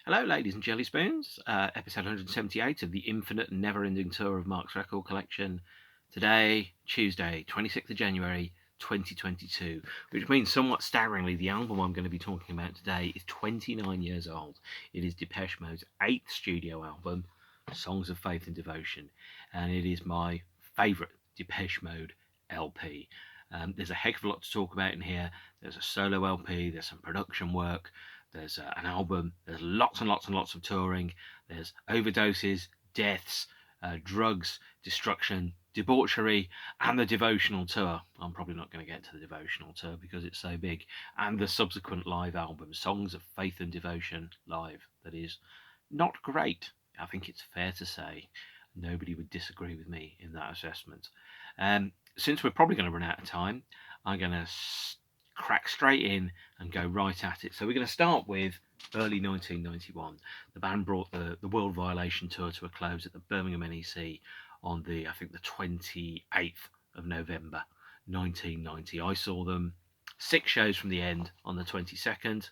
Hello, ladies and jelly spoons. Episode 178 of the infinite and never-ending tour of Mark's record collection. Today, Tuesday, 26th of January, 2022, which means somewhat staggeringly, the album I'm going to be talking about today is 29 years old. It is Depeche Mode's 8th studio album, Songs of Faith and Devotion, and it is my favourite Depeche Mode LP. There's a heck of a lot to talk about in here. There's a solo LP, there's some production work, there's an album, there's lots and lots and lots of touring, there's overdoses, deaths, drugs, destruction, debauchery, and the devotional tour. I'm probably not going to get to the devotional tour because it's so big, and the subsequent live album, Songs of Faith and Devotion Live, that is not great. I think it's fair to say. Nobody would disagree with me in that assessment. Since we're probably going to run out of time, I'm going to crack straight in and go right at it. So we're going to start with early 1991. The band brought the World Violation Tour to a close at the Birmingham NEC on the 28th of November 1990. I saw them 6 shows from the end on the 22nd.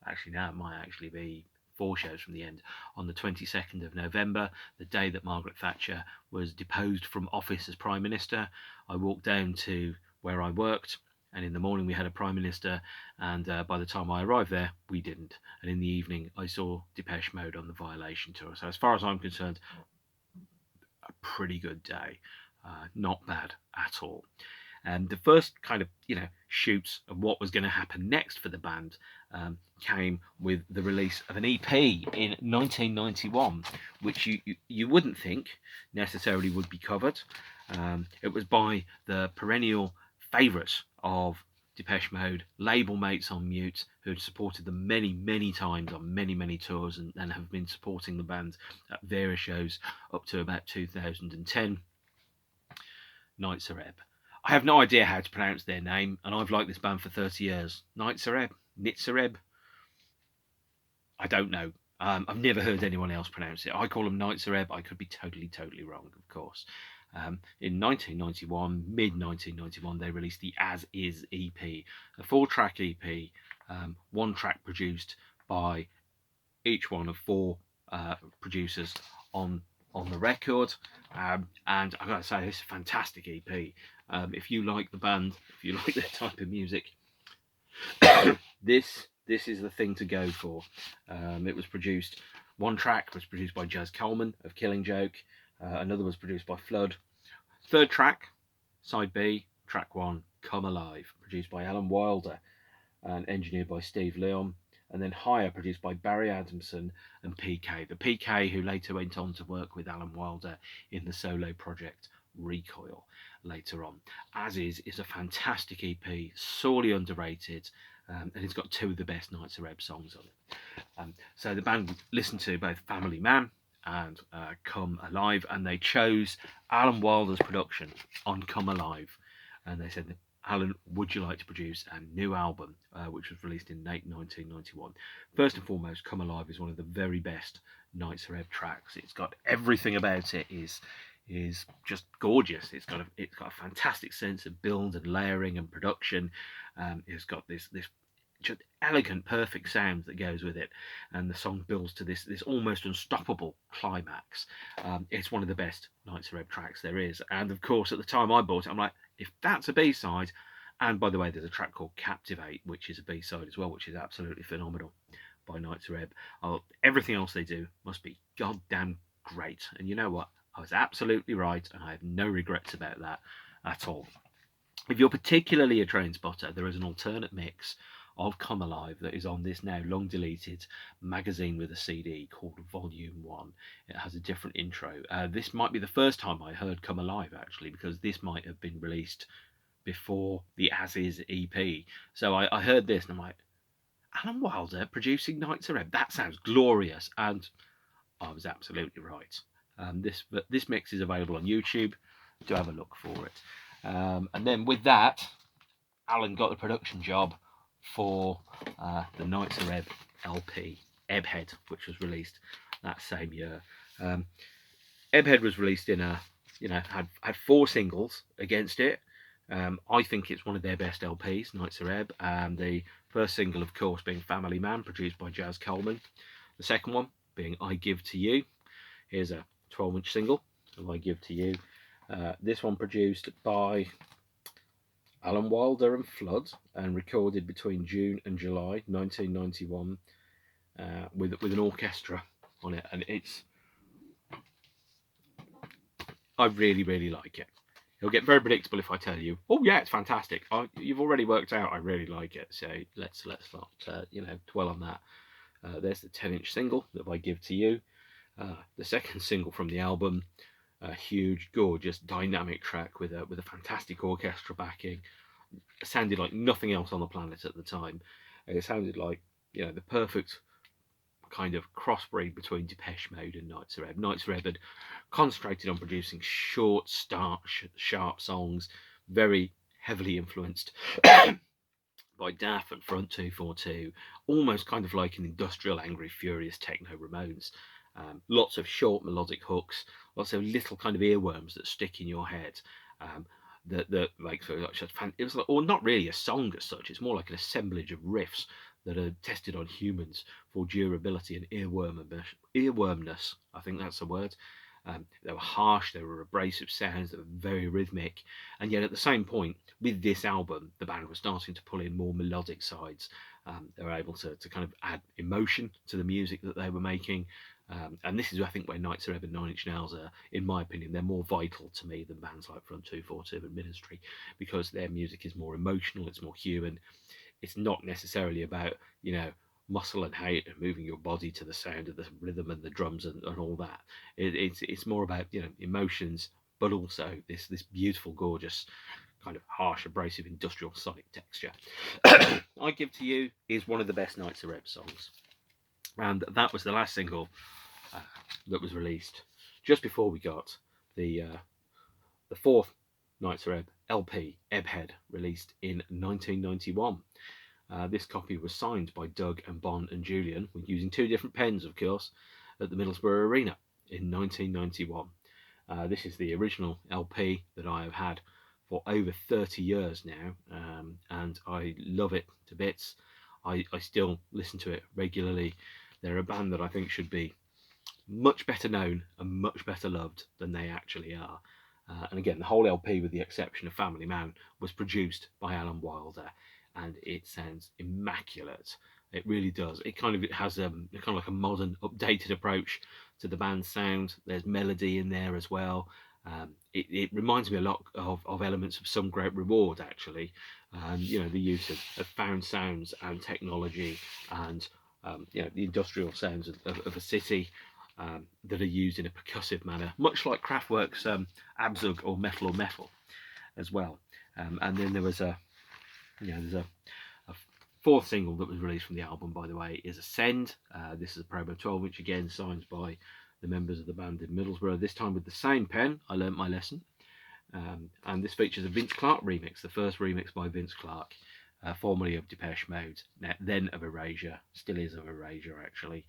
Actually, now it might actually be 4 shows from the end on the 22nd of November, the day that Margaret Thatcher was deposed from office as Prime Minister. I walked down to where I worked, and in the morning we had a Prime Minister, and by the time I arrived there, we didn't. And in the evening, I saw Depeche Mode on the Violation Tour. So as far as I'm concerned, a pretty good day. Not bad at all. And the first kind of, shoots of what was going to happen next for the band came with the release of an EP in 1991, which you wouldn't think necessarily would be covered. It was by the perennial favourites of Depeche Mode, label mates on Mute, who had supported them many, many times on many, many tours and have been supporting the band at various shows up to about 2010. Nitzer Ebb. I have no idea how to pronounce their name, and I've liked this band for 30 years. Nitzer Ebb. I don't know. I've never heard anyone else pronounce it. I call them Nitzer Ebb. I could be totally wrong, of course. In 1991, mid-1991, they released the As Is EP, a 4-track EP, 1 track produced by each one of 4 producers on the record, and I've got to say, this is a fantastic EP. If you like the band, if you like their type of music, this is the thing to go for. It was produced, 1 track was produced by Jazz Coleman of Killing Joke, another was produced by Flood. 3rd track, side B, track 1, Come Alive, produced by Alan Wilder and engineered by Steve Leon. And then Higher, produced by Barry Adamson and PK. The PK who later went on to work with Alan Wilder in the solo project Recoil later on. As Is a fantastic EP, sorely underrated, and it's got 2 of the best Nitzer Ebb songs on it. So the band listened to both Family Man and Come Alive, and they chose Alan Wilder's production on Come Alive, and they said, Alan, would you like to produce a new album, which was released in late 1991? First and foremost, Come Alive is one of the very best Nitzer Ebb tracks. It's got everything about it is just gorgeous. It's got a fantastic sense of build and layering and production. It's got this just elegant, perfect sound that goes with it, and the song builds to this almost unstoppable climax. It's one of the best Nitzer Ebb tracks there is, and of course at the time I bought it, I'm like, if that's a B-side, and by the way, there's a track called Captivate, which is a B-side as well, which is absolutely phenomenal by Nitzer Ebb. Everything else they do must be goddamn great, and you know what? I was absolutely right, and I have no regrets about that at all. If you're particularly a train spotter, there is an alternate mix of Come Alive that is on this now long deleted magazine with a CD called Volume 1. It has a different intro. This might be the first time I heard Come Alive, actually, because this might have been released before the As Is EP. So I heard this and I'm like, Alan Wilder producing Nitzer Ebb, that sounds glorious, and I was absolutely right. This mix is available on YouTube. Do have a look for it. And then with that, Alan got the production job for the Nitzer Ebb LP, Ebbhead, which was released that same year. Ebbhead was released in had 4 singles against it. I think it's one of their best LPs, Nitzer Ebb. The first single, of course, being Family Man, produced by Jazz Coleman. The second one being I Give to You. Here's a 12-inch single of I Give to You. This one produced by Alan Wilder and Flood and recorded between June and July 1991 with an orchestra on it, and I really, really like it. It'll get very predictable if I tell you, oh yeah, it's fantastic. You've already worked out I really like it, so let's not dwell on that. There's the 10-inch single that I Give to You. The second single from the album, a huge, gorgeous, dynamic track with a fantastic orchestra backing. It sounded like nothing else on the planet at the time. It sounded like the perfect kind of crossbreed between Depeche Mode and Nitzer Ebb. Nitzer Ebb had concentrated on producing short, sharp songs, very heavily influenced by DAF and Front 242, almost kind of like an industrial, angry, furious techno Ramones. Lots of short melodic hooks, lots of little kind of earworms that stick in your head. That like it was like, or not really a song as such. It's more like an assemblage of riffs that are tested on humans for durability and earwormness. I think that's the word. They were harsh, they were abrasive sounds, they were very rhythmic, and yet at the same point, with this album, the band was starting to pull in more melodic sides. They were able to kind of add emotion to the music that they were making, and this is, I think, where Nitzer Ebb and Nine Inch Nails are, in my opinion, they're more vital to me than bands like Front 242 and Ministry, because their music is more emotional, it's more human. It's not necessarily about, muscle and height and moving your body to the sound of the rhythm and the drums and all that. It's more about, emotions, but also this beautiful, gorgeous, kind of harsh, abrasive, industrial sonic texture. I Give to You is one of the best Nitzer Ebb songs. And that was the last single that was released just before we got the fourth Nitzer Ebb LP, Ebbhead, released in 1991. This copy was signed by Doug and Bon and Julian, using two different pens, of course, at the Middlesbrough Arena in 1991. This is the original LP that I have had for over 30 years now, and I love it to bits. I still listen to it regularly. They're a band that I think should be much better known and much better loved than they actually are. And again, the whole LP, with the exception of Family Man, was produced by Alan Wilder, and it sounds immaculate. It really does. It has a kind of like a modern, updated approach to the band's sound. There's melody in there as well. It reminds me a lot of elements of Some Great Reward, actually. The use of found sounds and technology, and the industrial sounds of a city that are used in a percussive manner, much like Kraftwerk's Abzug or Metal as well. And then there was there's a fourth single that was released from the album, by the way, is Ascend. This is a promo 12-inch, again signed by the members of the band in Middlesbrough, this time with the same pen. I learnt my lesson. And this features a Vince Clarke remix, the first remix by Vince Clarke, formerly of Depeche Mode, then of Erasure, still is of Erasure actually,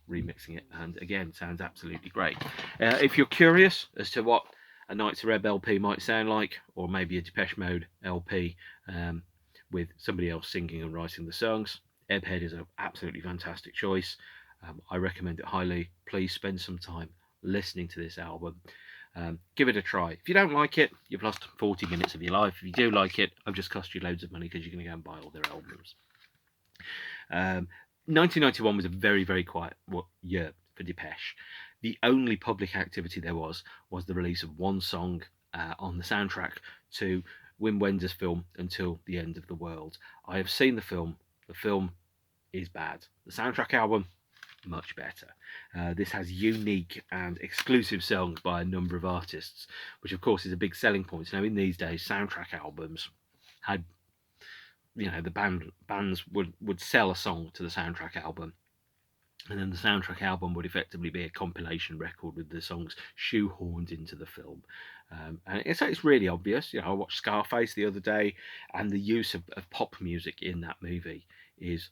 remixing it, and again sounds absolutely great. If you're curious as to what a Nitzer Ebb LP might sound like, or maybe a Depeche Mode LP with somebody else singing and writing the songs, Ebbhead is an absolutely fantastic choice. I recommend it highly. Please spend some time listening to this album. Give it a try. If you don't like it, you've lost 40 minutes of your life. If you do like it, I've just cost you loads of money because you're going to go and buy all their albums. 1991 was a very, very quiet year for Depeche. The only public activity there was the release of one song on the soundtrack to Wim Wenders' film Until the End of the World. I have seen the film. The film is bad. The soundtrack album, much better. This has unique and exclusive songs by a number of artists, which of course is a big selling point. Now in these days, soundtrack albums had, the bands would sell a song to the soundtrack album, and then the soundtrack album would effectively be a compilation record with the songs shoehorned into the film. And it's really obvious. I watched Scarface the other day, and the use of pop music in that movie is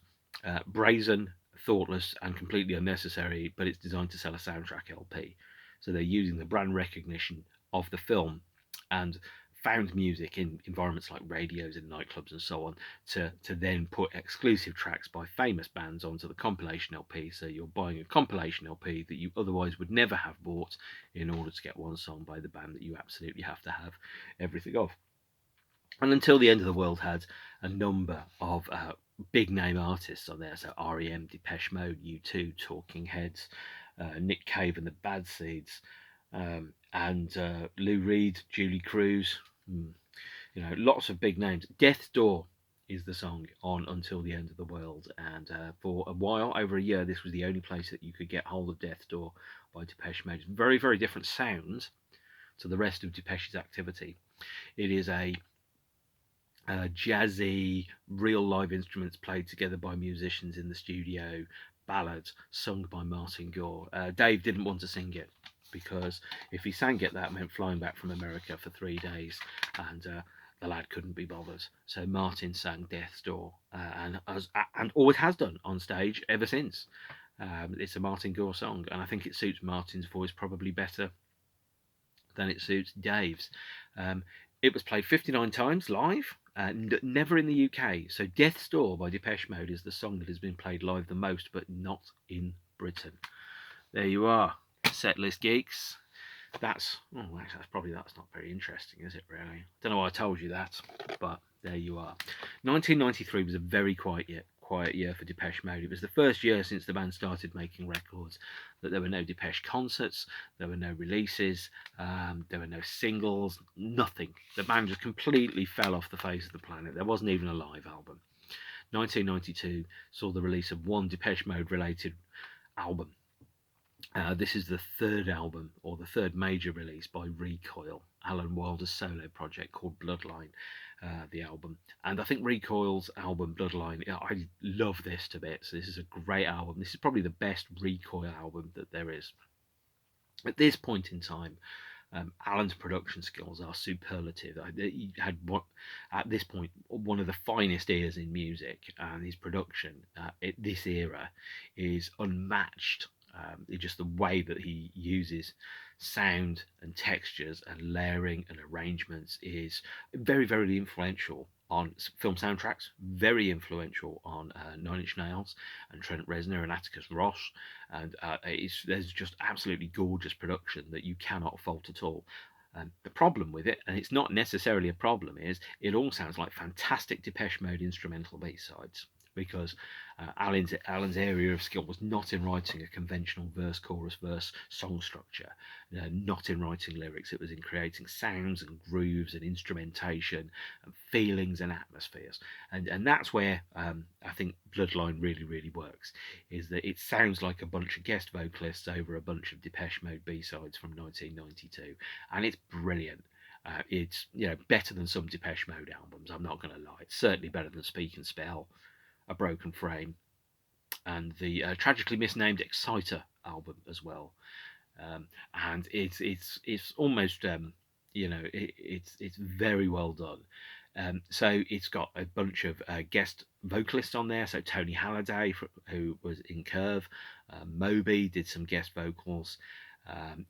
brazen, thoughtless, and completely unnecessary, but it's designed to sell a soundtrack LP. So they're using the brand recognition of the film and found music in environments like radios and nightclubs and so on to then put exclusive tracks by famous bands onto the compilation LP. So you're buying a compilation LP that you otherwise would never have bought in order to get one song by the band that you absolutely have to have everything of. And Until the End of the World had a number of big name artists on there. So REM, Depeche Mode, U2, Talking Heads, Nick Cave and the Bad Seeds, and Lou Reed, Julie Cruz. Lots of big names. Death's Door is the song on Until the End of the World, and for a while, over a year, this was the only place that you could get hold of Death's Door by Depeche Mode. Very, very different sound to the rest of Depeche's activity. It is a jazzy, real live instruments played together by musicians in the studio, ballads sung by Martin Gore. Dave didn't want to sing it because if he sang it, that meant flying back from America for 3 days, and the lad couldn't be bothered. So Martin sang Death's Door, and always has done on stage ever since. It's a Martin Gore song, and I think it suits Martin's voice probably better than it suits Dave's. It was played 59 times live, never in the UK. So Death's Door by Depeche Mode is the song that has been played live the most, but not in Britain. There you are, setlist geeks. That's not very interesting, is it really? Don't know why I told you that, but there you are. 1993 was a very quiet year for Depeche Mode. It was the first year since the band started making records that there were no Depeche concerts, there were no releases, there were no singles, nothing. The band just completely fell off the face of the planet. There wasn't even a live album. 1992 saw the release of one Depeche Mode related album. This is the third album, or the third major release by Recoil, Alan Wilder's solo project called Bloodline, the album. And I think Recoil's album Bloodline, I love this to bits. This is a great album. This is probably the best Recoil album that there is. At this point in time, Alan's production skills are superlative. He had, at this point, one of the finest ears in music, and his production at this era is unmatched. Just the way that he uses sound and textures and layering and arrangements is very, very influential on film soundtracks, very influential on Nine Inch Nails and Trent Reznor and Atticus Ross, and there's just absolutely gorgeous production that you cannot fault at all. The problem with it, and it's not necessarily a problem, is it all sounds like fantastic Depeche Mode instrumental B-sides, because Alan's area of skill was not in writing a conventional verse, chorus, verse song structure, not in writing lyrics. It was in creating sounds and grooves and instrumentation and feelings and atmospheres. And that's where I think Bloodline really, really works, is that it sounds like a bunch of guest vocalists over a bunch of Depeche Mode B-sides from 1992, and it's brilliant. It's better than some Depeche Mode albums, I'm not going to lie. It's certainly better than Speak and Spell, A Broken Frame, and the tragically misnamed Exciter album as well. And it's almost it's very well done. So it's got a bunch of guest vocalists on there. So Tony Halliday, who was in Curve, Moby did some guest vocals.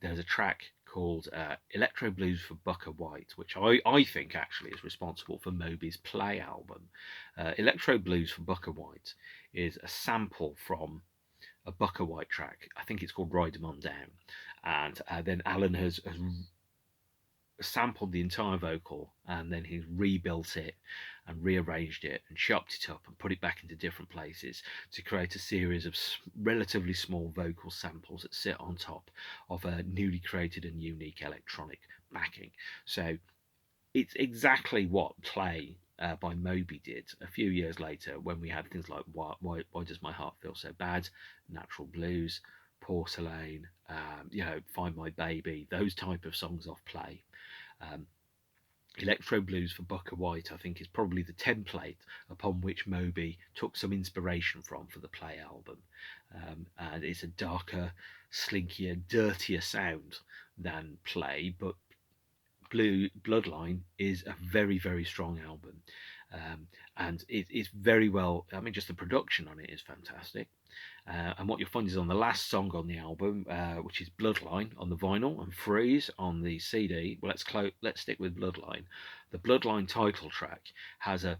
There's a track called Electro Blues for Bucka White, which I think actually is responsible for Moby's Play album. Electro Blues for Bucka White is a sample from a Bucka White track. I think it's called Ride 'Em On Down. And then Alan has sampled the entire vocal, and then he's rebuilt it and rearranged it and chopped it up and put it back into different places to create a series of relatively small vocal samples that sit on top of a newly created and unique electronic backing. So it's exactly what Play by Moby did a few years later, when we had things like Why Does My Heart Feel So Bad, Natural Blues, Porcelain, Find My Baby, those type of songs off Play. Electro Blues for Bucka White, I think, is probably the template upon which Moby took some inspiration from for the Play album. And it's a darker, slinkier, dirtier sound than Play, but Bloodline is a very, very strong album. And it's very well. I mean, just the production on it is fantastic. And what you'll find is on the last song on the album, which is Bloodline on the vinyl and Freeze on the CD. Well, let's stick with Bloodline. The Bloodline title track has a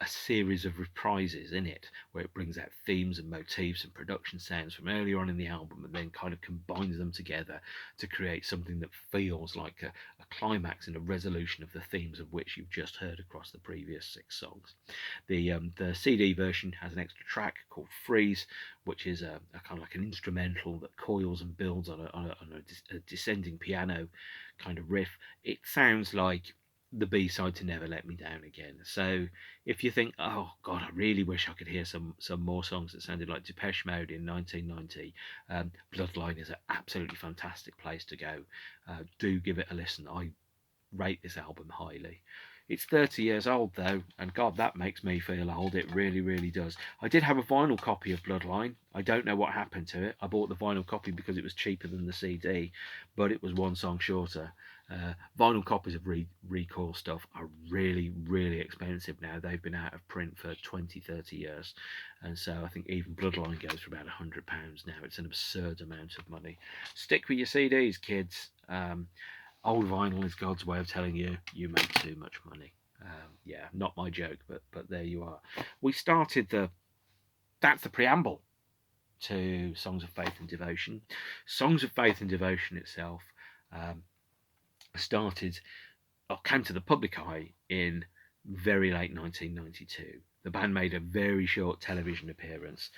series of reprises in it where it brings out themes and motifs and production sounds from earlier on in the album and then kind of combines them together to create something that feels like a climax and a resolution of the themes of which you've just heard across the previous 6 songs. The CD version has an extra track called Freeze, which is a kind of like an instrumental that coils and builds on a descending piano kind of riff. It sounds like the B-side to Never Let Me Down Again. So if you think, oh God, I really wish I could hear some more songs that sounded like Depeche Mode in 1990, Bloodline is an absolutely fantastic place to go. Do give it a listen. I rate this album highly. It's 30 years old though, and God, that makes me feel old. It really, really does. I did have a vinyl copy of Bloodline. I don't know what happened to it. I bought the vinyl copy because it was cheaper than the CD, but it was 1 song shorter. Vinyl copies of Recoil stuff are really, really expensive now. They've been out of print for 20, 30 years. And so I think even Bloodline goes for about £100 now. It's an absurd amount of money. Stick with your CDs, kids. Old vinyl is God's way of telling you you make too much money. Yeah, not my joke, but there you are. We started that's the preamble to Songs of Faith and Devotion. Songs of Faith and Devotion itself started or came to the public eye in very late 1992. The band made a very short television appearance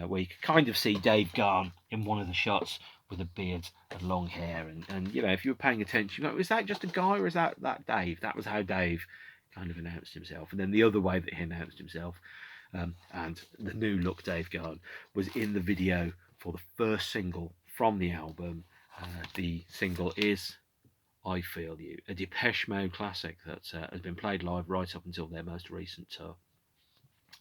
where you could kind of see Dave Garn in one of the shots with a beard and long hair. And you know, if you were paying attention, you know, is that just a guy or is that Dave? That was how Dave kind of announced himself. And then the other way that he announced himself, and the new look Dave Garn, was in the video for the first single from the album. The single is I Feel You, a Depeche Mode classic that has been played live right up until their most recent tour.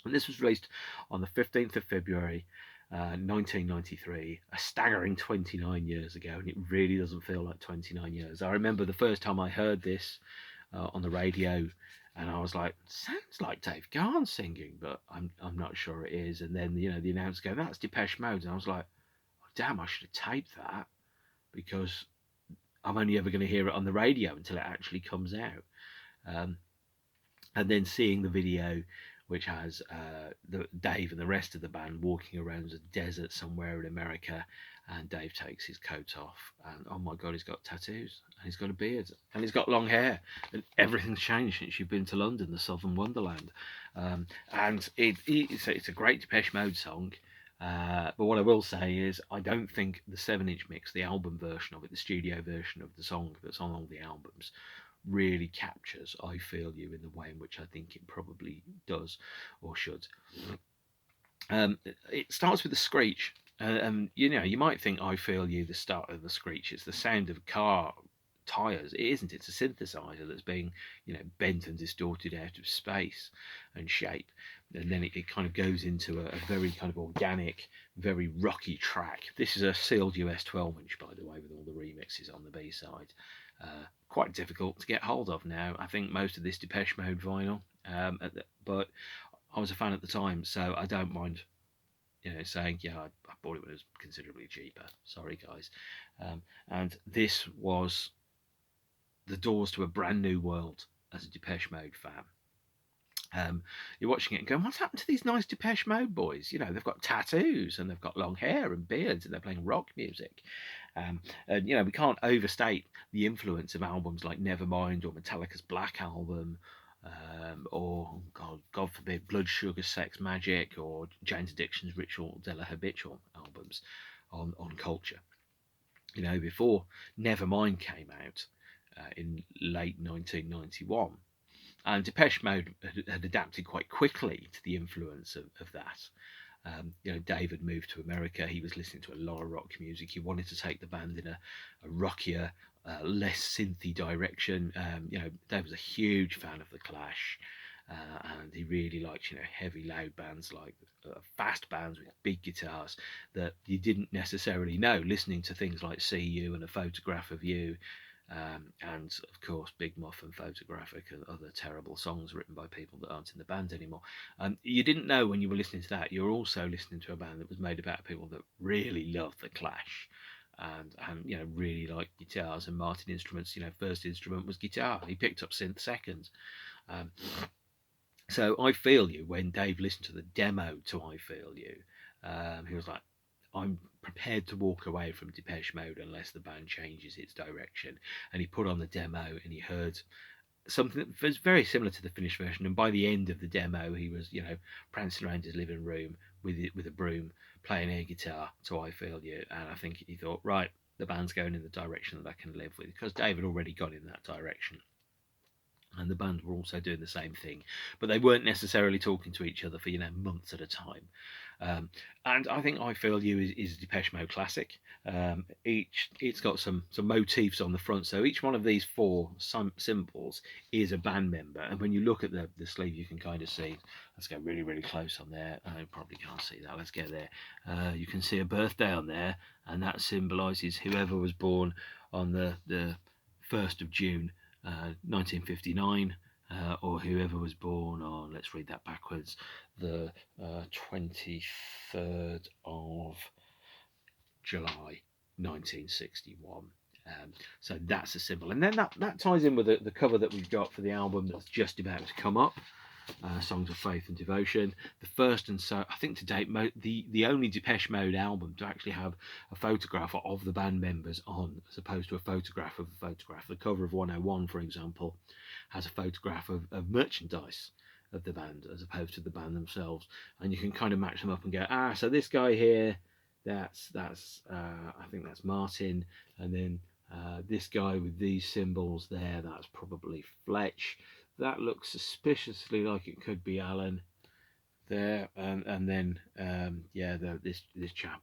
And this was released on the 15th of February 1993, a staggering 29 years ago, and it really doesn't feel like 29 years. I remember the first time I heard this on the radio, and I was like, sounds like Dave Garn singing, but I'm not sure it is. And then, you know, the announcer go, that's Depeche Mode, and I was like, oh, damn, I should have taped that, because I'm only ever going to hear it on the radio until it actually comes out. And then seeing the video, which has Dave and the rest of the band walking around a desert somewhere in America, and Dave takes his coat off, and oh my God, he's got tattoos, and he's got a beard, and he's got long hair, and everything's changed since you've been to London, the Southern Wonderland. And it's a great Depeche Mode song. But what I will say is, I don't think the 7-inch mix, the album version of it, the studio version of the song that's on all the albums, really captures I Feel You in the way in which I think it probably does or should. It starts with a screech. You know, you might think I Feel You, the start of the screech, it's the sound of car tires. It isn't. It's a synthesizer that's being, you know, bent and distorted out of space and shape, and then it kind of goes into a very kind of organic, very rocky track. This is a sealed US 12-inch, by the way, with all the remixes on the B-side. Quite difficult to get hold of now. I think most of this Depeche Mode vinyl, but I was a fan at the time, so I don't mind, you know, saying, yeah, I bought it when it was considerably cheaper. Sorry, guys. And this was the doors to a brand new world as a Depeche Mode fan. You're watching it and going, what's happened to these nice Depeche Mode boys? You know, they've got tattoos and they've got long hair and beards and they're playing rock music. And, you know, we can't overstate the influence of albums like Nevermind or Metallica's Black Album, or, God forbid, Blood Sugar Sex Magic, or Jane's Addiction's Ritual de la Habitual albums on culture. You know, before Nevermind came out in late 1991, and Depeche Mode had adapted quite quickly to the influence of that. You know, Dave had moved to America. He was listening to a lot of rock music. He wanted to take the band in a rockier, less synthy direction. You know, Dave was a huge fan of The Clash, and he really liked, you know, heavy, loud bands, like fast bands with big guitars that you didn't necessarily know. Listening to things like "See You" and "A Photograph of You," and of course Big Muff and Photographic and other terrible songs written by people that aren't in the band anymore. You didn't know when you were listening to that, you were also listening to a band that was made about people that really loved the Clash. And really liked guitars and Martin instruments. First instrument was guitar. He picked up synth second. Um, so I Feel You, when Dave listened to the demo to I Feel You, he was like, I'm prepared to walk away from Depeche Mode unless the band changes its direction. And he put on the demo and he heard something that was very similar to the finished version. And by the end of the demo, he was, prancing around his living room with a broom, playing air guitar to I Feel You. And I think he thought, right, the band's going in the direction that I can live with, because Dave had already gone in that direction. And the band were also doing the same thing, but they weren't necessarily talking to each other for months at a time. And I think I Feel You is a Depeche Mode classic. It's got some motifs on the front, so each one of these four symbols is a band member. And when you look at the sleeve, you can kind of see. Let's go really, really close on there. I probably can't see that. Let's get there. You can see a birthday on there, and that symbolises whoever was born on the 1st of June 1959, or whoever was born on, let's read that backwards, the 23rd of July 1961. So that's a symbol. And then that ties in with the cover that we've got for the album that's just about to come up. Songs of Faith and Devotion, the first and so I think to date the only Depeche Mode album to actually have a photograph of the band members on, as opposed to a photograph of a photograph. The cover of 101, for example, has a photograph of merchandise of the band as opposed to the band themselves, and you can kind of match them up and go, so this guy here, that's I think that's Martin, and then this guy with these symbols there, that's probably Fletch. That looks suspiciously like it could be Alan there, and then this chap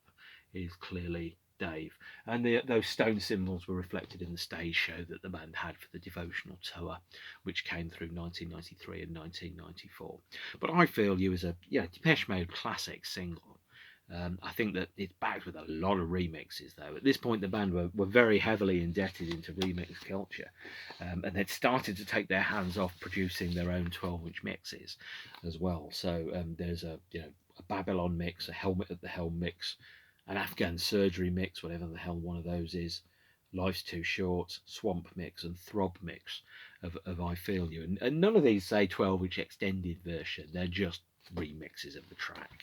is clearly Dave. And those stone symbols were reflected in the stage show that the band had for the devotional tour, which came through 1993 and 1994. But I Feel You is a Depeche Mode classic single. I think that it's backed with a lot of remixes, though. At this point, the band were very heavily indebted into remix culture, and they'd started to take their hands off producing their own 12-inch mixes as well. So there's a Babylon mix, a Helmet at the Helm mix, an Afghan Surgery mix, whatever the hell one of those is, Life's Too Short, Swamp mix, and Throb mix of I Feel You. And none of these say 12-inch extended version. They're just remixes of the track.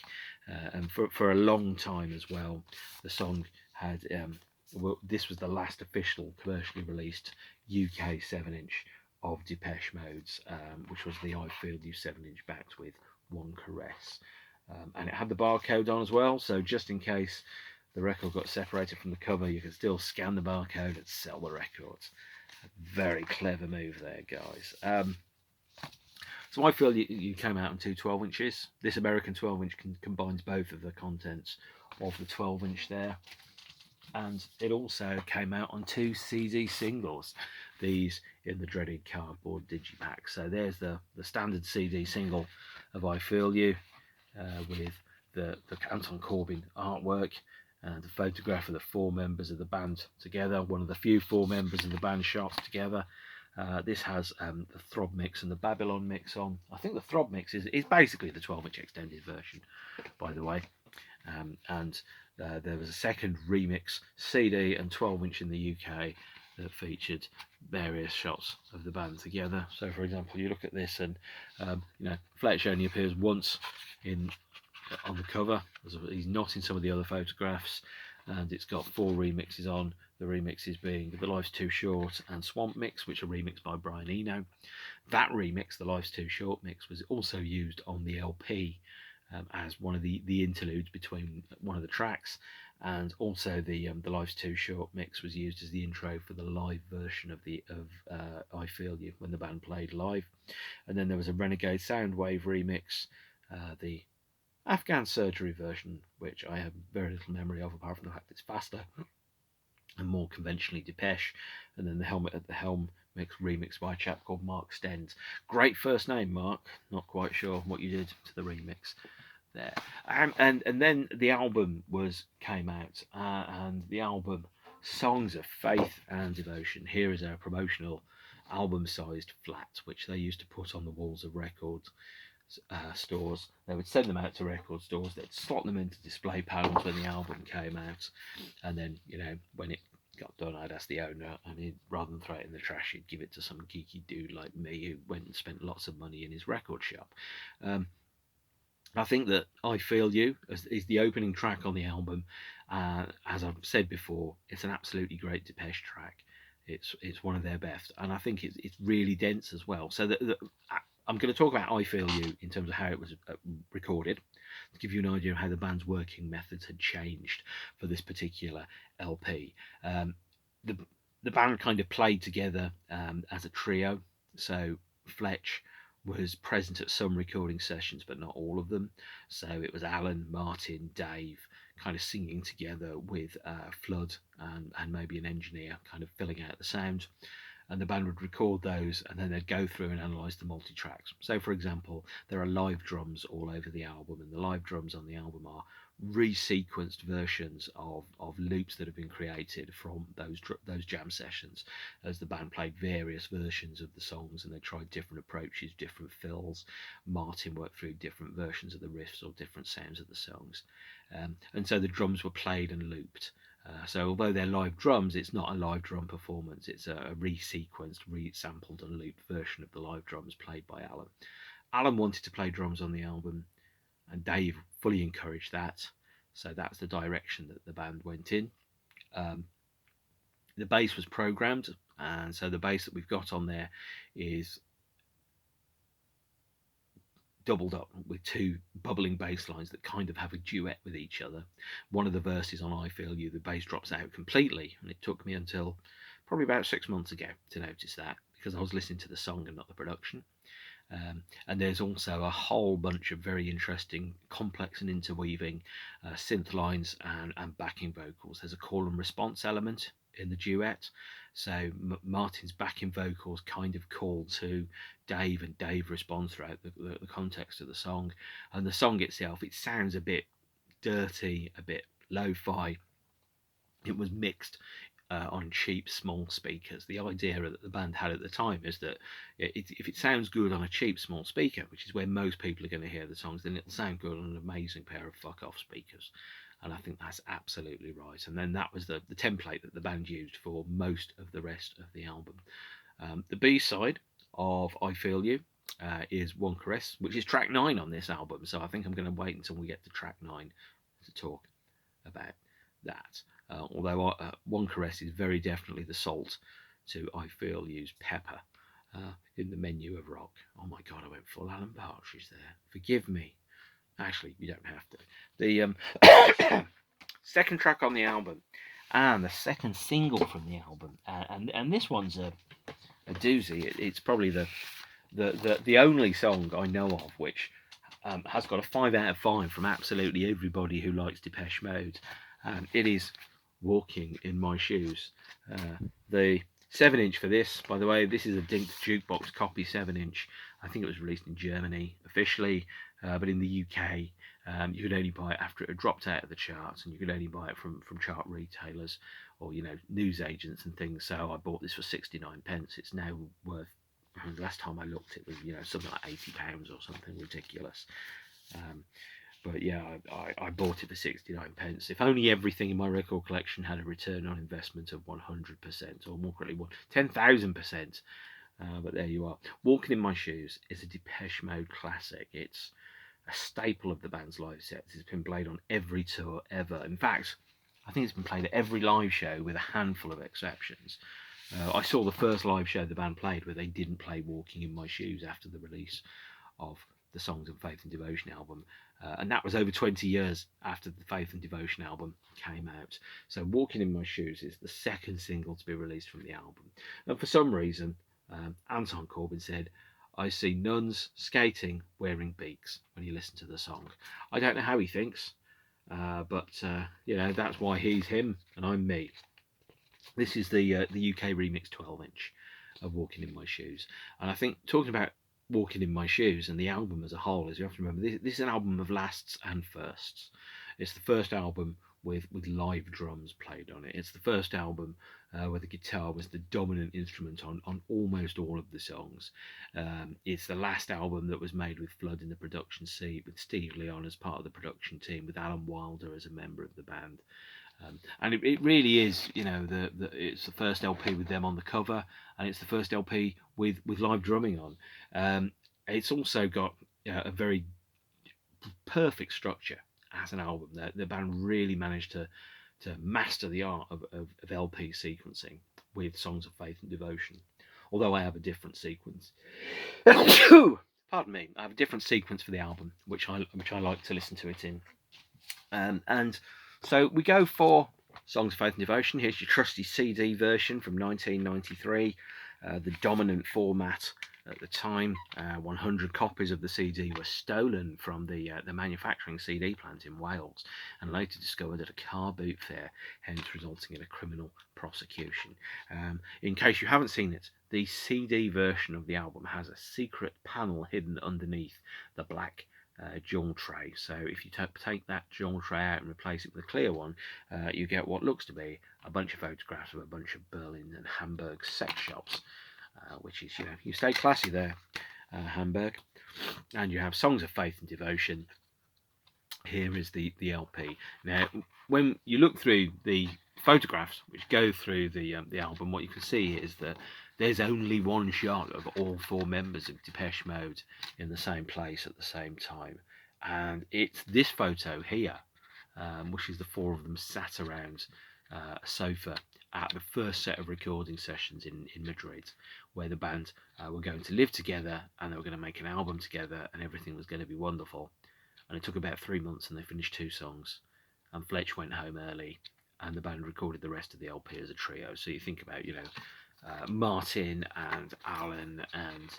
And for a long time as well, the song had this was the last official commercially released UK 7-inch of Depeche Mode's, which was the I Feel You 7-inch backed with One Caress, and it had the barcode on as well, so just in case the record got separated from the cover, you could still scan the barcode and sell the records. Very clever move there, guys. So I Feel You came out on two 12-inches. This American 12-inch combines both of the contents of the 12-inch there. And it also came out on two CD singles, these in the dreaded cardboard digipack. So there's the standard CD single of I Feel You, with the Anton Corbijn artwork and a photograph of the four members of the band together, one of the few four members of the band shots together. This has the Throb mix and the Babylon mix on. I think the Throb mix is basically the 12-inch extended version, by the way. And there was a second remix CD and 12-inch in the UK that featured various shots of the band together. So, for example, you look at this, and Fletch only appears once on the cover. He's not in some of the other photographs, and it's got four remixes on. The remixes being the Life's Too Short and Swamp mix, which are remixed by Brian Eno. That remix, the Life's Too Short mix, was also used on the LP as one of the interludes between one of the tracks, and also the Life's Too Short mix was used as the intro for the live version of I Feel You when the band played live. And then there was a Renegade Soundwave remix, the Afghan Surgery version, which I have very little memory of apart from the fact it's faster and more conventionally Depeche, and then the Helmet at the Helm mix remixed by a chap called Mark Stens. Great first name, Mark. Not quite sure what you did to the remix there. And then the album came out, and the album Songs of Faith and Devotion. Here is our promotional album-sized flat, which they used to put on the walls of record stores. They would send them out to record stores. They'd slot them into display panels when the album came out, and then, you know, when it got done, I'd ask the owner, and he'd, rather than throw it in the trash, he'd give it to some geeky dude like me who went and spent lots of money in his record shop. I think that I Feel You is the opening track on the album. As I've said before, it's an absolutely great Depeche track. It's one of their best, and I think it's really dense as well. So I'm going to talk about I Feel You in terms of how it was recorded, to give you an idea of how the band's working methods had changed for this particular LP. The band kind of played together as a trio. So Fletch was present at some recording sessions, but not all of them. So it was Alan, Martin, Dave, kind of singing together with Flood and maybe an engineer kind of filling out the sound. And the band would record those, and then they'd go through and analyse the multi-tracks. So, for example, there are live drums all over the album, and the live drums on the album are resequenced versions of loops that have been created from those jam sessions, as the band played various versions of the songs, and they tried different approaches, different fills. Martin worked through different versions of the riffs or different sounds of the songs, and so the drums were played and looped. So although they're live drums, it's not a live drum performance. It's a resequenced, re-sampled and looped version of the live drums played by Alan. Alan wanted to play drums on the album, and Dave fully encouraged that. So that's the direction that the band went in. The bass was programmed, and so the bass that we've got on there is doubled up with two bubbling bass lines that kind of have a duet with each other. One of the verses on I Feel You, the bass drops out completely, and it took me until probably about 6 months ago to notice that, because I was listening to the song and not the production. And there's also a whole bunch of very interesting, complex and interweaving synth lines and backing vocals. There's a call and response element in the duet. So Martin's backing vocals kind of call to Dave, and Dave responds throughout the context of the song. And the song itself, it sounds a bit dirty, a bit lo-fi. It was mixed on cheap small speakers. The idea that the band had at the time is that if it sounds good on a cheap small speaker, which is where most people are going to hear the songs, then it'll sound good on an amazing pair of fuck-off speakers. And I think that's absolutely right. And then that was the template that the band used for most of the rest of the album. The B-side of I Feel You is One Caress, which is track 9 on this album. So I think I'm going to wait until we get to track 9 to talk about that. Although One Caress is very definitely the salt to I Feel You's pepper in the menu of rock. Oh my God, I went full Alan Partridge there. Forgive me. Actually, you don't have to. The second track on the album, and the second single from the album, and this one's a doozy. It's probably the only song I know of which has got a 5 out of 5 from absolutely everybody who likes Depeche Mode. It is Walking in My Shoes. The 7-inch for this, by the way, this is a Dinked Jukebox copy 7-inch. I think it was released in Germany officially, but in the UK you could only buy it after it had dropped out of the charts, and you could only buy it from chart retailers or, you know, news agents and things. So I bought this for 69p. It's now worth, the last time I looked, it was, you know, something like £80 or something ridiculous. But yeah, I bought it for 69p. If only everything in my record collection had a return on investment of 100%, or more correctly, 10,000%. But there you are. Walking in My Shoes is a Depeche Mode classic. It's a staple of the band's live sets. It's been played on every tour ever. In fact, I think it's been played at every live show with a handful of exceptions. I saw the first live show the band played where they didn't play Walking in My Shoes after the release of the Songs of Faith and Devotion album, and that was over 20 years after the Faith and Devotion album came out. So Walking in My Shoes is the second single to be released from the album. And for some reason, Anton Corbijn said, "I see nuns skating wearing beaks" when you listen to the song. I don't know how he thinks, but you know, that's why he's him and I'm me. This is the UK remix 12-inch of Walking in My Shoes. And I think, talking about Walking in My Shoes and the album as a whole, as you have to remember, this is an album of lasts and firsts. It's the first album with live drums played on it. It's the first album where the guitar was the dominant instrument on almost all of the songs. It's the last album that was made with Flood in the production seat, with Steve Leon as part of the production team, with Alan Wilder as a member of the band. And it really is, it's the first LP with them on the cover, and it's the first LP with live drumming on. It's also got a very perfect structure as an album. The band really managed to master the art of LP sequencing with Songs of Faith and Devotion. Although I have a different sequence. Pardon me. I have a different sequence for the album, which I like to listen to it in. And so we go for Songs of Faith and Devotion. Here's your trusty CD version from 1993, the dominant format at the time. 100 copies of the CD were stolen from the manufacturing CD plant in Wales and later discovered at a car boot fair, hence resulting in a criminal prosecution. In case you haven't seen it, the CD version of the album has a secret panel hidden underneath the black jewel tray. So if you take that jewel tray out and replace it with a clear one, you get what looks to be a bunch of photographs of a bunch of Berlin and Hamburg sex shops, which is, you stay classy there, Hamburg. And you have Songs of Faith and Devotion. Here is the LP. Now, when you look through the photographs which go through the album, what you can see is that there's only one shot of all four members of Depeche Mode in the same place at the same time, and it's this photo here, which is the four of them sat around a sofa at the first set of recording sessions in Madrid, where the band were going to live together and they were going to make an album together and everything was going to be wonderful. And it took about 3 months and they finished 2 songs, and Fletch went home early and the band recorded the rest of the LP as a trio. So you think about, Martin and Alan and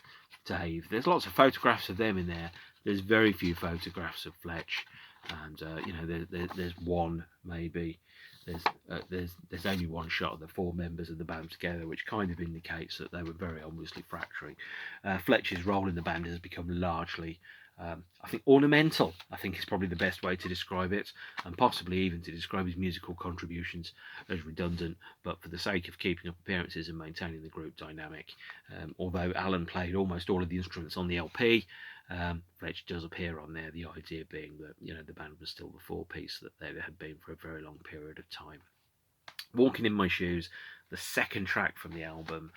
Dave. There's lots of photographs of them in there. There's very few photographs of Fletch, and there's one maybe. There's only one shot of the four members of the band together, which kind of indicates that they were very obviously fracturing. Fletch's role in the band has become largely, I think, ornamental. I think is probably the best way to describe it, and possibly even to describe his musical contributions as redundant, but for the sake of keeping up appearances and maintaining the group dynamic. Although Alan played almost all of the instruments on the LP, Fletch does appear on there, the idea being that the band was still the four-piece that they had been for a very long period of time. Walking in My Shoes, the second track from the album,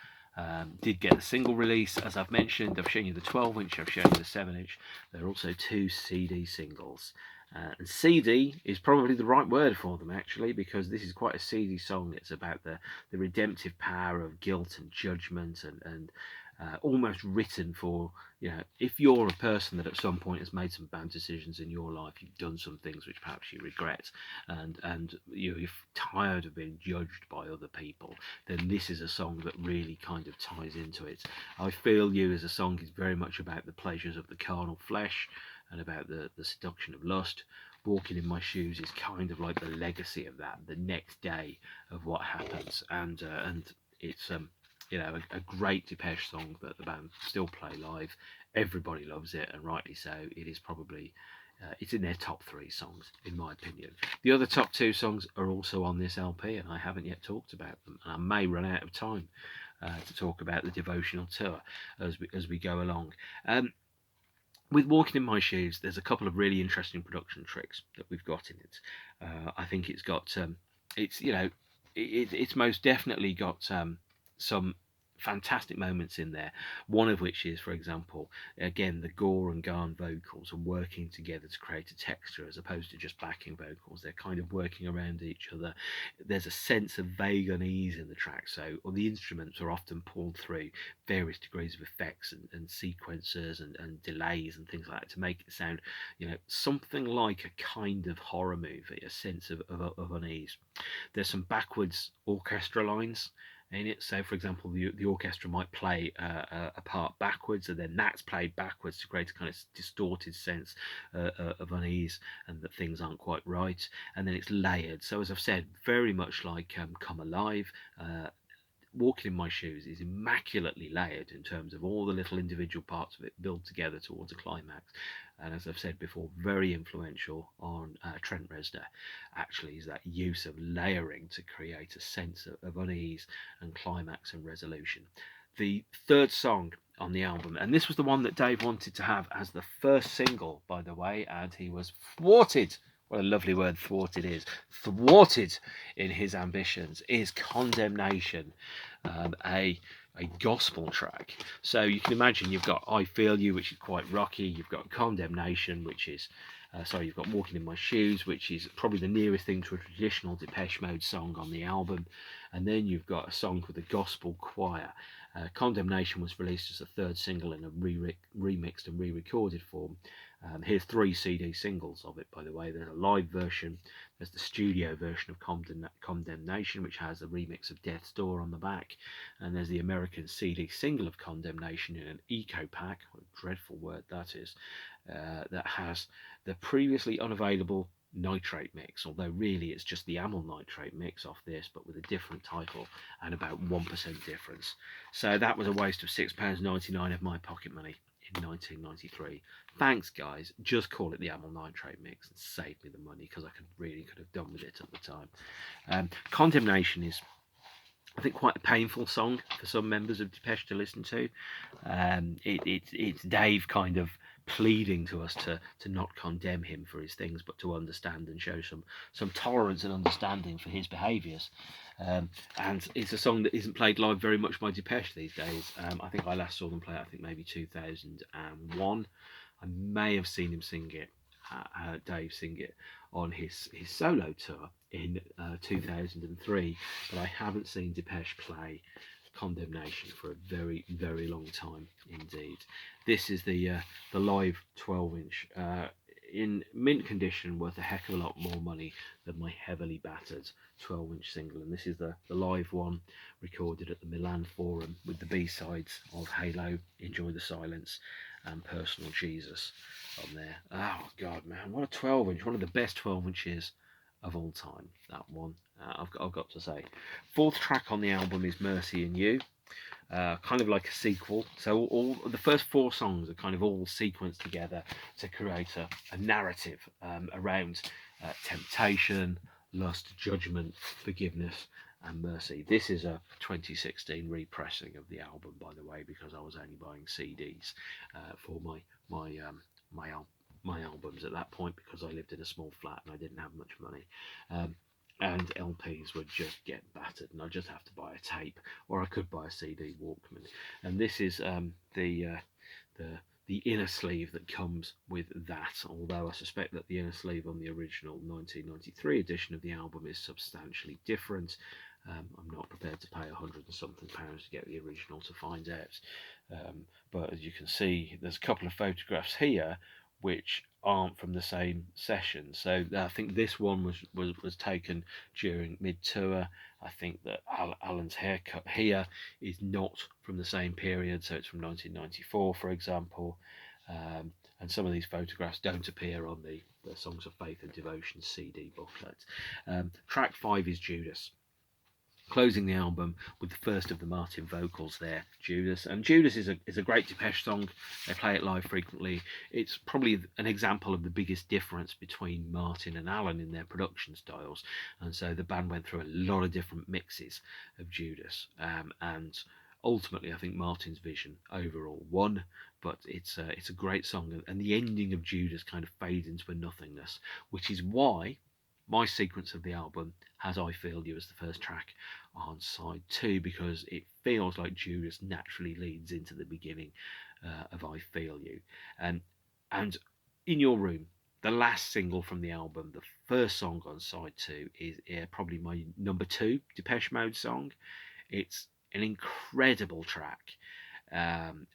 did get a single release, as I've mentioned. I've shown you the 12-inch, I've shown you the 7-inch. There are also 2 CD singles. And CD is probably the right word for them, actually, because this is quite a seedy song. It's about the redemptive power of guilt and judgment, and almost written for, if you're a person that at some point has made some bad decisions in your life, you've done some things which perhaps you regret, and you're tired of being judged by other people, then this is a song that really kind of ties into it. I Feel You as a song is very much about the pleasures of the carnal flesh and about the seduction of lust. Walking in My Shoes is kind of like the legacy of that, the next day of what happens, and it's a great Depeche song that the band still play live. Everybody loves it, and rightly so. It is probably it's in their top 3 songs, in my opinion. The other top 2 songs are also on this LP, and I haven't yet talked about them, and I may run out of time to talk about the devotional tour as we go along. With Walking in My Shoes, there's a couple of really interesting production tricks that we've got in it. I think it's got it's most definitely got some fantastic moments in there, one of which is, for example, again, the Gore and Garn vocals are working together to create a texture as opposed to just backing vocals. They're kind of working around each other. There's a sense of vague unease in the track, or the instruments are often pulled through various degrees of effects and sequencers and delays and things like that to make it sound something like a kind of horror movie, a sense of unease. There's some backwards orchestra lines in it. So, for example, the orchestra might play a part backwards, and then that's played backwards to create a kind of distorted sense of unease and that things aren't quite right. And then it's layered. So, as I've said, very much like Come Alive, Walking in My Shoes is immaculately layered in terms of all the little individual parts of it built together towards a climax. And as I've said before, very influential on Trent Reznor, actually, is that use of layering to create a sense of unease and climax and resolution. The third song on the album, and this was the one that Dave wanted to have as the first single, by the way, and he was thwarted. What a lovely word thwarted is. Thwarted in his ambitions, is Condemnation, a gospel track. So you can imagine you've got I Feel You, which is quite rocky. You've got Condemnation, which is, you've got Walking in My Shoes, which is probably the nearest thing to a traditional Depeche Mode song on the album. And then you've got a song with a gospel choir. Condemnation was released as a third single in a remixed and re-recorded form. Here's 3 CD singles of it, by the way. There's a live version, there's the studio version of Condemnation, which has a remix of Death's Door on the back, and there's the American CD single of Condemnation in an eco pack, what a dreadful word that is, that has the previously unavailable nitrate mix, although really it's just the amyl nitrate mix off this, but with a different title and about 1% difference. So that was a waste of £6.99 of my pocket money in 1993. Thanks, guys. Just call it the amyl nitrate mix and save me the money, because I could have done with it at the time. Condemnation is, I think, quite a painful song for some members of Depeche to listen to. It's Dave kind of pleading to us to not condemn him for his things, but to understand and show some tolerance and understanding for his behaviours. And it's a song that isn't played live very much by Depeche these days. I think I last saw them play it, I think maybe 2001. I may have seen him sing it, Dave sing it, on his solo tour in 2003, but I haven't seen Depeche play Condemnation for a very, very long time indeed. This is the live 12-inch, in mint condition, worth a heck of a lot more money than my heavily battered 12-inch single, and this is the live one, recorded at the Milan Forum, with the B-sides of Halo, Enjoy the Silence, and Personal Jesus on there. Oh god, man, what a 12-inch, one of the best 12-inches of all time, that one. I've got to say. Fourth track on the album is Mercy in You, kind of like a sequel. So all the first 4 songs are kind of all sequenced together to create a narrative around temptation, lust, judgment, forgiveness, and mercy. This is a 2016 repressing of the album, by the way, because I was only buying CDs for my albums at that point, because I lived in a small flat and I didn't have much money. And LPs would just get battered, and I'd just have to buy a tape, or I could buy a CD Walkman. And this is the inner sleeve that comes with that, although I suspect that the inner sleeve on the original 1993 edition of the album is substantially different. I'm not prepared to pay £100 and something to get the original to find out. But as you can see, there's a couple of photographs here which aren't from the same session. So I think this one was taken during mid-tour. I think that Alan's haircut here is not from the same period, so it's from 1994, for example. And some of these photographs don't appear on the Songs of Faith and Devotion CD booklet. Track 5 is Judas, closing the album with the first of the Martin vocals there, Judas. And Judas is a great Depeche song. They play it live frequently. It's probably an example of the biggest difference between Martin and Alan in their production styles. And so the band went through a lot of different mixes of Judas. And ultimately, I think Martin's vision overall won. But it's a great song. And the ending of Judas kind of fades into a nothingness, which is why my sequence of the album has I Feel You as the first track on side 2, because it feels like Judas naturally leads into the beginning of I Feel You. And In Your Room, the last single from the album, the first song on side 2, is probably my number 2 Depeche Mode song. It's an incredible track, and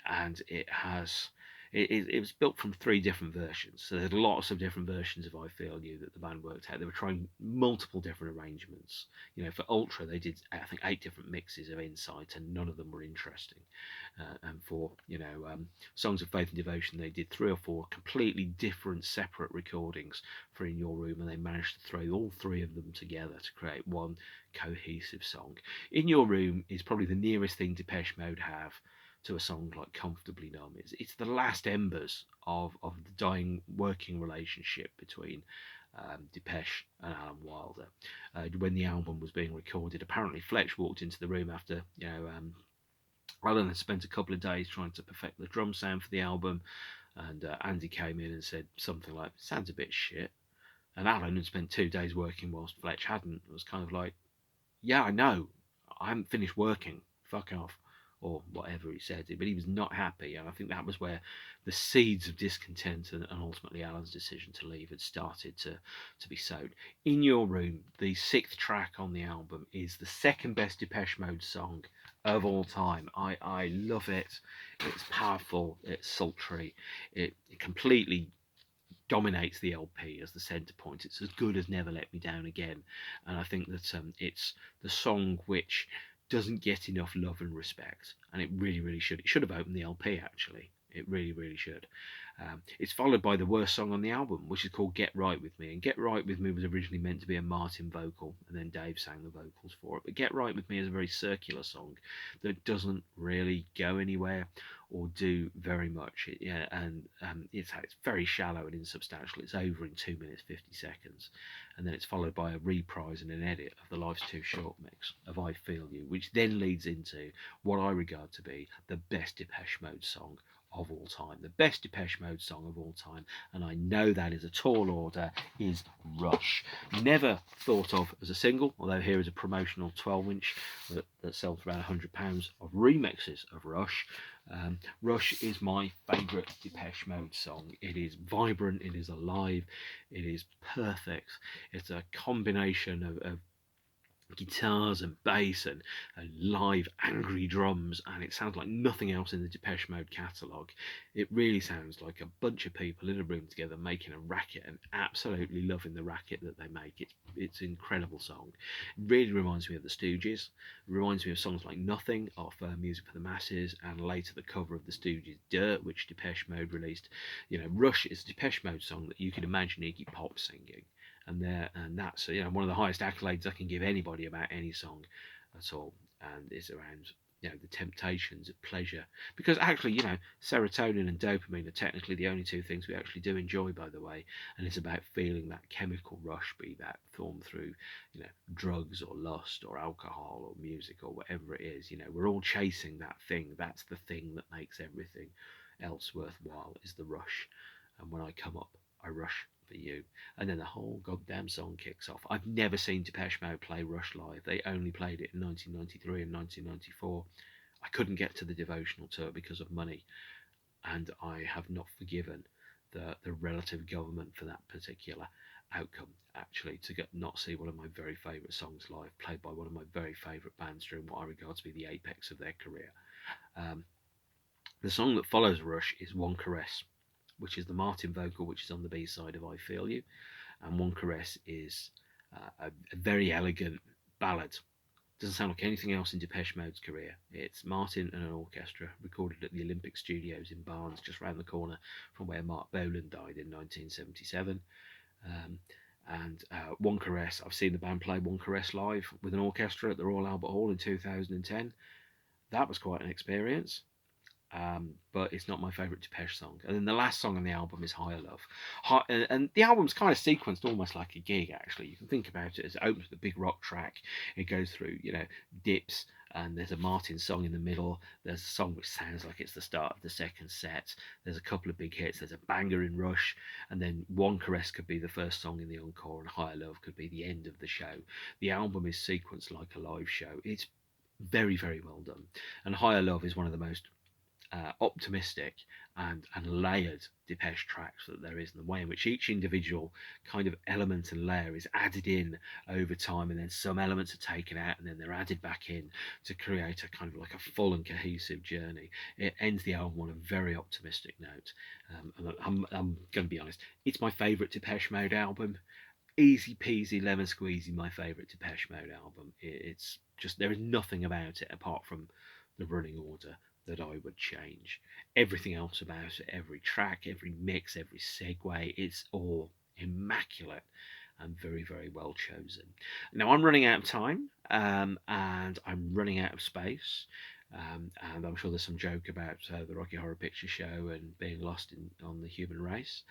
it was built from 3 different versions. So there's lots of different versions of I Feel You that the band worked out. They were trying multiple different arrangements. For Ultra, they did, I think, 8 different mixes of Insight, and none of them were interesting. And for, Songs of Faith and Devotion, they did 3 or 4 completely different, separate recordings for In Your Room, and they managed to throw all 3 of them together to create one cohesive song. In Your Room is probably the nearest thing Depeche Mode have to a song like Comfortably Numb. It's the last embers of the dying working relationship between Depeche and Alan Wilder. When the album was being recorded, apparently Fletch walked into the room after, Alan had spent a couple of days trying to perfect the drum sound for the album, and Andy came in and said something like, "Sounds a bit shit." And Alan had spent 2 days working whilst Fletch hadn't. It was kind of like, "Yeah, I know. I haven't finished working. Fuck off." Or whatever he said. But he was not happy. And I think that was where the seeds of discontent and ultimately Alan's decision to leave had started to be sowed. In Your Room, the 6th track on the album, is the second best Depeche Mode song of all time. I love it. It's powerful. It's sultry. It completely dominates the LP as the centre point. It's as good as Never Let Me Down Again, and I think that it's the song which doesn't get enough love and respect, and it really, really should. It should have opened the LP, actually. It really, really should. It's followed by the worst song on the album, which is called Get Right With Me. And Get Right With Me was originally meant to be a Martin vocal, and then Dave sang the vocals for it. But Get Right With Me is a very circular song that doesn't really go anywhere or do very much. It's very shallow and insubstantial. It's over in 2 minutes 50 seconds, and then it's followed by a reprise and an edit of the Life's Too Short mix of I Feel You, which then leads into what I regard to be the best Depeche Mode song of all time. The best Depeche Mode song of all time, and I know that is a tall order, is Rush. Never thought of as a single, although here is a promotional 12-inch that sells for around £100 of remixes of Rush. Rush is my favourite Depeche Mode song. It is vibrant, it is alive, it is perfect. It's a combination of guitars and bass and live angry drums, and it sounds like nothing else in the Depeche Mode catalogue. It really sounds like a bunch of people in a room together making a racket and absolutely loving the racket that they make. It's an incredible song. It really reminds me of the Stooges. It reminds me of songs like Nothing off Music for the Masses, and later the cover of the Stooges' Dirt, which Depeche Mode released. Rush is a Depeche Mode song that you could imagine Iggy Pop singing. And that's one of the highest accolades I can give anybody about any song at all, and it's around the temptations of pleasure, because actually serotonin and dopamine are technically the only 2 things we actually do enjoy, by the way, and it's about feeling that chemical rush, be that formed through drugs or lust or alcohol or music or whatever it is. We're all chasing that thing. That's the thing that makes everything else worthwhile, is the rush. And when I come up, I rush for you. And then the whole goddamn song kicks off. I've never seen Depeche Mode play Rush live. They only played it in 1993 and 1994. I couldn't get to the devotional tour because of money, and I have not forgiven the relative government for that particular outcome, actually, to not see one of my very favourite songs live, played by one of my very favourite bands during what I regard to be the apex of their career. The song that follows Rush is One Caress, which is the Martin vocal, which is on the B-side of I Feel You. And One Caress is a very elegant ballad. Doesn't sound like anything else in Depeche Mode's career. It's Martin and an orchestra, recorded at the Olympic Studios in Barnes, just round the corner from where Mark Bolan died in 1977. One Caress, I've seen the band play One Caress live with an orchestra at the Royal Albert Hall in 2010. That was quite an experience. But it's not my favourite Depeche song. And then the last song on the album is Higher Love. And the album's kind of sequenced almost like a gig, actually. You can think about it as it opens with a big rock track. It goes through, dips, and there's a Martin song in the middle. There's a song which sounds like it's the start of the second set. There's a couple of big hits. There's a banger in Rush, and then One Caress could be the first song in the encore, and Higher Love could be the end of the show. The album is sequenced like a live show. It's very, very well done. And Higher Love is one of the most optimistic and layered Depeche tracks that there is, and the way in which each individual kind of element and layer is added in over time, and then some elements are taken out and then they're added back in to create a kind of like a full and cohesive journey. It ends the album on a very optimistic note. And I'm going to be honest, it's my favourite Depeche Mode album. Easy peasy lemon squeezy, my favourite Depeche Mode album. It's just, there is nothing about it apart from the running order that I would change. Everything else about it, every track, every mix, every segue, it's all immaculate and very, very well chosen. Now I'm running out of time, and I'm running out of space. And I'm sure there's some joke about the Rocky Horror Picture Show and being lost on the human race.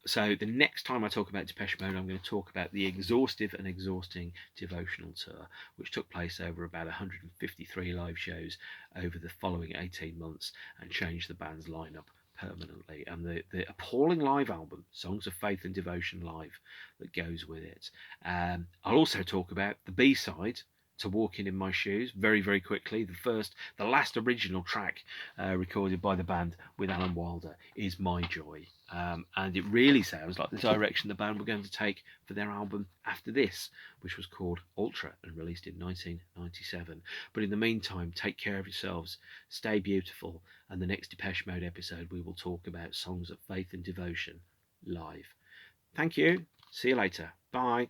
So the next time I talk about Depeche Mode, I'm going to talk about the exhaustive and exhausting Devotional Tour, which took place over about 153 live shows over the following 18 months and changed the band's lineup permanently, and the appalling live album, Songs of Faith and Devotion Live, that goes with it. I'll also talk about the B-side to Walking in My Shoes very, very quickly. The last original track recorded by the band with Alan Wilder is My Joy. And it really sounds like the direction the band were going to take for their album after this, which was called Ultra and released in 1997. But in the meantime, take care of yourselves, stay beautiful, and the next Depeche Mode episode we will talk about Songs of Faith and Devotion live. Thank you. See you later. Bye.